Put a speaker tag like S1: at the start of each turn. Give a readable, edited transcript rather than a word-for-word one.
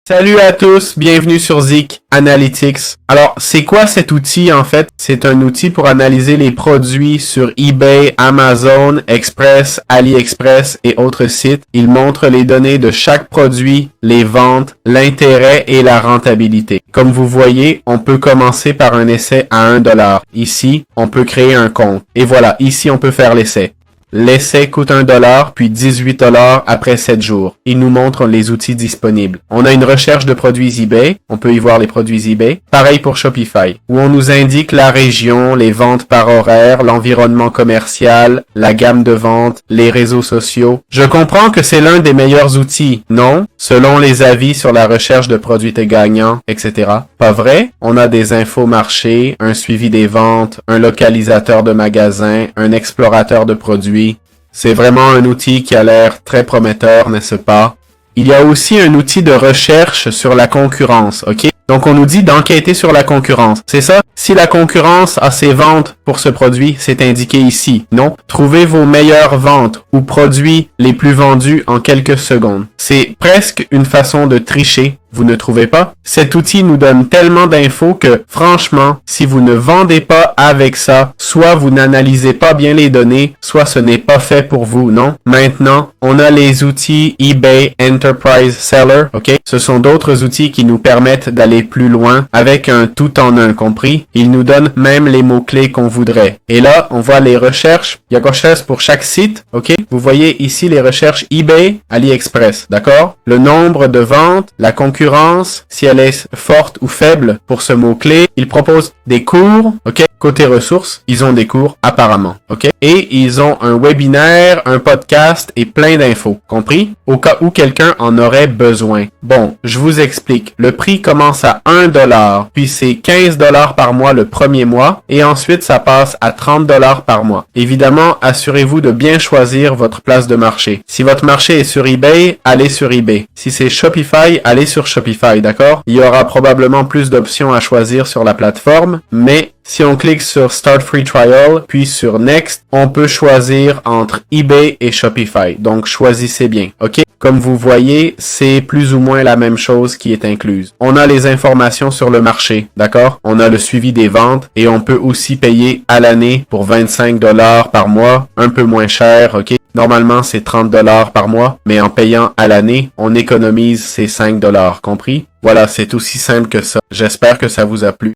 S1: Salut à tous, bienvenue sur Zik Analytics. Alors, c'est quoi cet outil en fait? C'est un outil pour analyser les produits sur eBay, Amazon, Express, AliExpress et autres sites. Il montre les données de chaque produit, les ventes, l'intérêt et la rentabilité. Comme vous voyez, on peut commencer par un essai à $1. Ici, on peut créer un compte. Et voilà, ici on peut faire l'essai. L'essai coûte $1, puis $18 après 7 jours. Il nous montre les outils disponibles. On a une recherche de produits eBay. On peut y voir les produits eBay. Pareil pour Shopify, où on nous indique la région, les ventes par horaire, l'environnement commercial, la gamme de ventes, les réseaux sociaux. Je comprends que c'est l'un des meilleurs outils, non? Selon les avis sur la recherche de produits gagnants, etc. Pas vrai? On a des infos marchés, un suivi des ventes, un localisateur de magasins, un explorateur de produits. C'est vraiment un outil qui a l'air très prometteur, n'est-ce pas? Il y a aussi un outil de recherche sur la concurrence, ok? Donc on nous dit d'enquêter sur la concurrence. C'est ça? Si la concurrence a ses ventes pour ce produit, c'est indiqué ici. Non? Trouvez vos meilleures ventes ou produits les plus vendus en quelques secondes. C'est presque une façon de tricher. Vous ne trouvez pas? Cet outil nous donne tellement d'infos que, franchement, si vous ne vendez pas avec ça, soit vous n'analysez pas bien les données, soit ce n'est pas fait pour vous, non? Maintenant, on a les outils eBay Enterprise Seller, ok? Ce sont d'autres outils qui nous permettent d'aller plus loin avec un tout en un, compris? Ils nous donnent même les mots-clés qu'on voudrait. Et là, on voit les recherches. Il y a quelque chose pour chaque site, ok? Vous voyez ici les recherches eBay, AliExpress, d'accord? Le nombre de ventes, la concurrence, si elle est forte ou faible pour ce mot-clé. Ils proposent des cours, ok? Côté ressources, ils ont des cours apparemment, ok? Et ils ont un webinaire, un podcast et plein d'infos, compris? Au cas où quelqu'un en aurait besoin. Bon, je vous explique. Le prix commence à $1, puis c'est $15 par mois le premier mois, et ensuite ça passe à $30 par mois. Évidemment, assurez-vous de bien choisir votre place de marché. Si votre marché est sur eBay, allez sur eBay. Si c'est Shopify, allez sur Shopify, d'accord? Il y aura probablement plus d'options à choisir sur la plateforme, mais si on clique sur Start Free Trial, puis sur Next, on peut choisir entre eBay et Shopify. Donc, choisissez bien, ok? Comme vous voyez, c'est plus ou moins la même chose qui est incluse. On a les informations sur le marché, d'accord? On a le suivi des ventes et on peut aussi payer à l'année pour $25 par mois, un peu moins cher, ok? Normalement, c'est $30 par mois, mais en payant à l'année, on économise ces $5, compris? Voilà, c'est aussi simple que ça. J'espère que ça vous a plu.